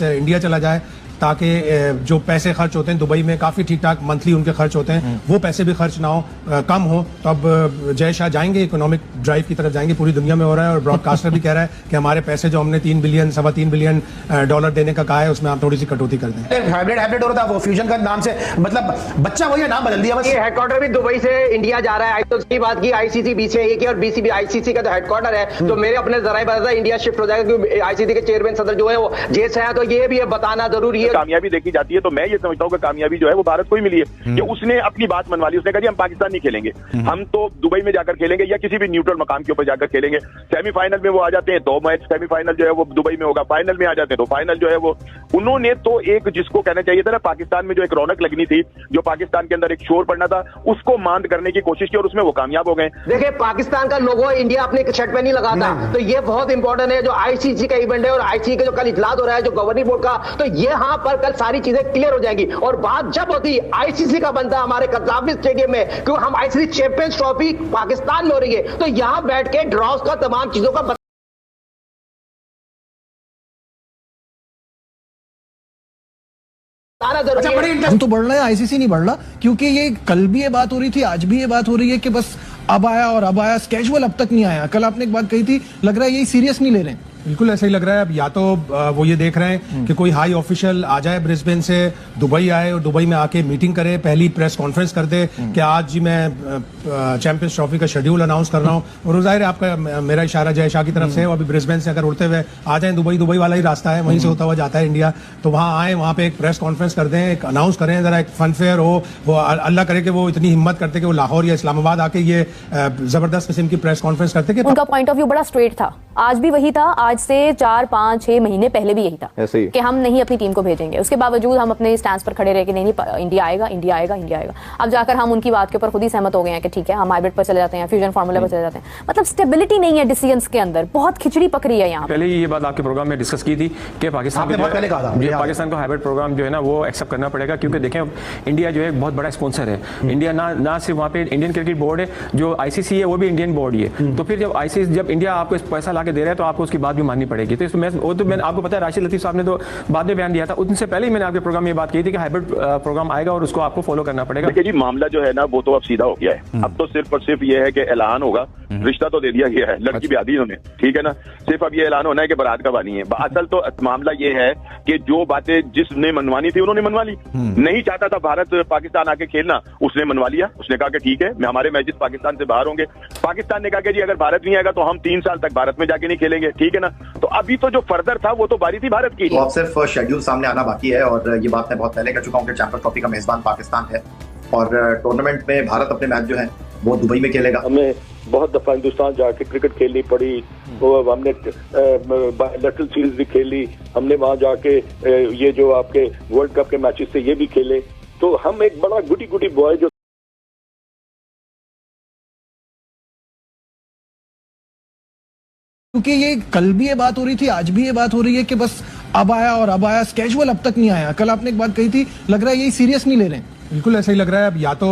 India चला जाए ताकि जो पैसे खर्च होते हैं दुबई में काफ़ी ठीक ठाक मंथली उनके खर्च होते हैं वो पैसे भी खर्च ना हो कम हो तो अब जय शाह जाएंगे इकोनॉमिक ड्राइव की तरफ जाएंगे। पूरी दुनिया में हो रहा है और ब्रॉडकास्टर भी कह रहा है कि हमारे पैसे जो हमने 3 बिलियन सवा 3 बिलियन डॉलर देने का कहा है उसमें आप थोड़ी सी कटौती कर दें। हाइब्रिड हो रहा था वो फ्यूजन का नाम से मतलब बच्चा वही नाम बदल दिया बस। ये हेडक्वार्टर भी दुबई से इंडिया जा रहा है तो उसकी बात की आईसीसी बीसीसीआई की और बीसीबी आईसीसी का जो हेडक्वार्टर है तो मेरे अपने जराए बता इंडिया शिफ्ट हो जाएगा क्योंकि आईसीसी के चेयरमैन सदर जो है वो जेल से है तो ये भी बताना जरूरी है। कामयाबी देखी जाती है तो मैं ये समझता हूँ कि कामयाबी जो है वो भारत को ही मिली है कि उसने अपनी बात मनवा ली। उसने कहा जी हम पाकिस्तान नहीं खेलेंगे, हम तो दुबई में जाकर खेलेंगे या किसी भी न्यूट्रल मकाम के ऊपर जाकर खेलेंगे। सेमीफाइनल में वो आ जाते हैं 2 मैच, सेमीफाइनल जो है वो दुबई में होगा, फाइनल में आ जाते हैं तो फाइनल जो है वो उन्होंने तो एक जिसको कहना चाहिए था ना पाकिस्तान में जो एक रौनक लगनी थी, जो पाकिस्तान के अंदर एक शोर पड़ना था, उसको मांद करने की कोशिश की और उसमें वो कामयाब हो गए। देखिए पाकिस्तान का लोगो इंडिया अपने शर्ट पे नहीं लगाता तो ये बहुत इंपॉर्टेंट है जो आईसीसी का इवेंट है और आईसीसी का जो कल इजलास हो रहा है जो गवर्निंग बोर्ड का तो यहाँ पर कल सारी चीजें क्लियर हो जाएंगी और बात जब होती आईसीसी का बनता हमारे कज़ाफ़ी स्टेडियम में क्योंकि हम आईसीसी चैंपियंस ट्रॉफी पाकिस्तान में हो रही है तो यहां बैठ के ड्रॉस का तमाम चीजों का हम तो बढ़ रहे हैं, आईसीसी नहीं बढ़ रहा क्योंकि ये कल भी ये बात हो रही थी, आज भी ये बात हो रही है कि बस अब आया और अब आया, कैजुअल अब तक नहीं आया। कल आपने एक बात कही थी, लग रहा है यही सीरियस नहीं ले रहे हैं। बिल्कुल ऐसा ही लग रहा है। अब या तो वो ये देख रहे हैं कि कोई हाई ऑफिशियल आ जाए ब्रिस्बेन से दुबई आए और दुबई में आके मीटिंग करे, पहली प्रेस कॉन्फ्रेंस कर दे कि आज जी मैं चैंपियंस ट्रॉफी का शेड्यूल अनाउंस कर रहा हूँ और जाहिर है आपका मेरा इशारा जय शाह की तरफ से है। अभी ब्रिस्बेन से अगर उड़ते हुए आ जाए दुबई वाला ही रास्ता है, वहीं से होता हुआ जाता है इंडिया, तो वहाँ आए, वहाँ पे एक प्रेस कॉन्फ्रेंस कर दें, एक अनाउंस करें, जरा एक फन फेयर हो, वो अल्लाह करे कि वो इतनी हिम्मत करते कि वो लाहौर या इस्लामाबाद आके ये जबरदस्त किस्म की प्रेस कॉन्फ्रेंस करते कि उनका पॉइंट ऑफ व्यू बड़ा स्ट्रेट था। आज भी वही था, आज से 4-5-6 महीने पहले भी यही था कि हम नहीं अपनी टीम को भेजेंगे। उसके बावजूद हम अपने स्टैंड पर खड़े रहे कि नहीं इंडिया आएगा इंडिया आएगा इंडिया आएगा। अब जाकर हम उनकी बात के ऊपर खुद ही सहमत हो गए हैं कि ठीक है हम हाइब्रिड पर चले जाते हैं, फ्यूजन फार्मूला पर चले जाते हैं। मतलब स्टेबिलिटी नहीं है डिसीजंस के अंदर, बहुत खिचड़ी पक रही है यहाँ। पहले ये बात आपके प्रोग्राम में डिस्कस की थी कि पाकिस्तान को हाइब्रिड प्रोग्राम जो है ना वो एक्सेप्ट करना पड़ेगा क्योंकि देखें इंडिया जो है एक बहुत बड़ा स्पॉन्सर है। इंडिया ना सिर्फ वहाँ पे इंडियन क्रिकेट बोर्ड है, जो आईसीसी है वो भी इंडियन बोर्ड ही है। तो फिर जब इंडिया आपको पैसा ला के दे रहा है तो आपको उसकी बात भी माननी पड़ेगी। तो मैंने आपको पता है राशिद लतीफ साहब ने तो बाद में बयान दिया था, उनसे पहले ही मैंने आपके प्रोग्राम में बात की थी कि हाइब्रिड प्रोग्राम आएगा और उसको आपको फॉलो करना पड़ेगा। देखिए जी मामला जो है ना वो तो अब सीधा हो गया है। अब तो सिर्फ और सिर्फ ये है कि ऐलान होगा, रिश्ता तो दे दिया गया है, लड़की भी आदि इन्होंने, ठीक है ना। सिर्फ अब ये ऐलान होना है कि बारात कब आनी है। असल तो मामला ये है कि जो बातें जिसने मनवानी थी उन्होंने मनवा ली। नहीं चाहता था भारत पाकिस्तान आके खेलना, उसने मनवा लिया। उसने कहा कि ठीक है मैं हमारे मैचेस पाकिस्तान से बाहर होंगे। पाकिस्तान ने कहा कि जी अगर भारत नहीं आएगा तो हम 3 साल तक भारत में जाके नहीं खेलेंगे, ठीक है ना। तो अभी तो जो फर्दर था वो तो बारी थी भारत की। तो अब सिर्फ शेड्यूल सामने आना बाकी है और ये बात मैं बहुत पहले कर चुका हूँ कि चैंपियंस ट्रॉफी का मेजबान पाकिस्तान है और टूर्नामेंट में भारत अपने मैच जो है वो दुबई में खेलेगा। हमें बहुत दफा हिंदुस्तान जाके क्रिकेट खेलनी पड़ी, तो हमने बायलैटरल सीरीज भी खेली, हमने वहां जाके ये जो आपके वर्ल्ड कप के मैचेस थे ये भी खेले। तो हम एक बड़ा गुटी बॉय जो क्योंकि ये कल भी ये बात हो रही थी, आज भी ये बात हो रही है कि बस अब आया और अब आया, कैजुअल अब तक नहीं आया। कल आपने एक बात कही थी, लग रहा है यही सीरियस नहीं ले रहे हैं। बिल्कुल ऐसा ही लग रहा है। अब या तो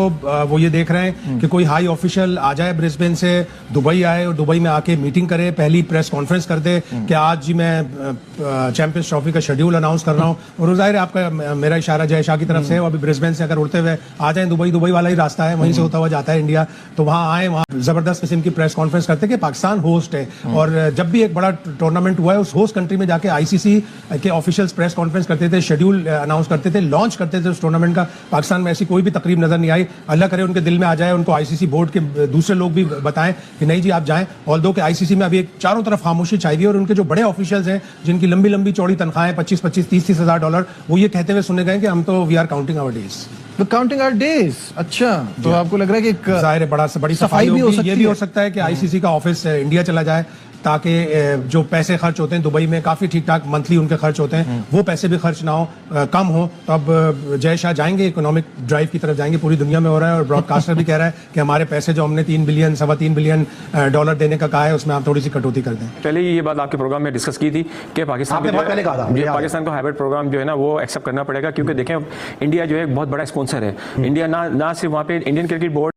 वो ये देख रहे हैं कि कोई हाई ऑफिशियल आ जाए ब्रिस्बेन से दुबई आए और दुबई में आके मीटिंग करे, पहली प्रेस कॉन्फ्रेंस कर दे कि आज जी मैं चैंपियंस ट्रॉफी का शेड्यूल अनाउंस कर रहा हूँ और जाहिर है आपका मेरा इशारा जय शाह की तरफ से है। अभी ब्रिस्बेन से अगर उड़ते हुए आ जाए दुबई वाला ही रास्ता है, वहीं से होता हुआ जाता है इंडिया, तो वहाँ आए, वहाँ जबरदस्त किस्म की प्रेस कॉन्फ्रेंस करते कि पाकिस्तान होस्ट है। और जब भी एक बड़ा टूर्नामेंट हुआ है उस होस्ट कंट्री में जाके आईसीसी के ऑफिशियल्स प्रेस कॉन्फ्रेंस करते थे, शेड्यूल अनाउंस करते थे, लॉन्च करते थे उस टूर्नामेंट का। पाकिस्तान में ऐसी कोई भी तकरीब नजर नहीं आई। अल्लाह करे उनके दिल में आ जाए, उनको आईसीसी बोर्ड के दूसरे लोग भी बताएं कि नहीं जी आप जाएं। ऑल्दो के आईसीसी में अभी एक चारों तरफ खामोशी छाई हुई है और उनके जो बड़े ऑफिशियल्स हैं जिनकी लंबी लंबी चौड़ी तनख्वाहें 25-25, 30-30 हज़ार डॉलर, वो ये कहते हुए सुने गए कि हम तो we are counting our days. Counting our days. अच्छा, तो आपको लग रहा है कि जाहिर है बड़ी सफाई भी हो सकती है। ये भी हो सकता है कि आईसीसी का ऑफिस इंडिया चला जाए ताकि जो पैसे खर्च होते हैं दुबई में काफ़ी ठीक ठाक मंथली उनके खर्च होते हैं वो पैसे भी खर्च ना हो कम हो तो अब जय शाह जाएंगे इकोनॉमिक ड्राइव की तरफ जाएंगे। पूरी दुनिया में हो रहा है और ब्रॉडकास्टर भी कह रहा है कि हमारे पैसे जो हमने 3 बिलियन सवा 3 बिलियन डॉलर देने का कहा है उसमें आप थोड़ी सी कटौती कर दें। पहले ये बात आपके प्रोग्राम में डिस्कस की थी कि पाकिस्तान को हाइब्रिड प्रोग्राम जो है ना वो एक्सेप्ट करना पड़ेगा क्योंकि देखें इंडिया जो है एक बहुत बड़ा स्पॉन्सर है। इंडिया ना सिर्फ वहाँ पे इंडियन क्रिकेट बोर्ड